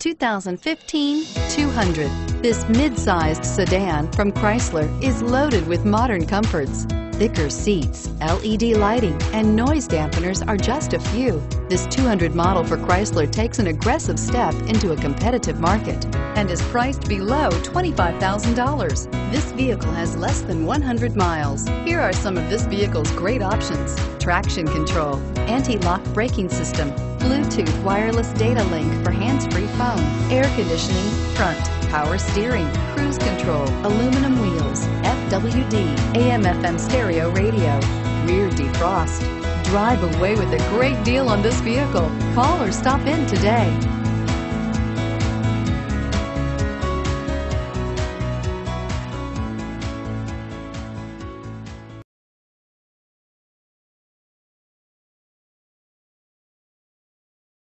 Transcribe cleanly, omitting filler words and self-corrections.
2015 200. This mid-sized sedan from Chrysler is loaded with modern comforts. Thicker seats, LED lighting, and noise dampeners are just a few. This 200 model for Chrysler takes an aggressive step into a competitive market and is priced below $25,000. This vehicle has less than 100 miles. Here are some of this vehicle's great options: traction control, anti-lock braking system, Bluetooth wireless data link for hands-free phone, air conditioning, front, power steering, cruise control, aluminum wheels, FWD, AM/FM stereo radio, rear defrost. Drive away with a great deal on this vehicle. Call or stop in today.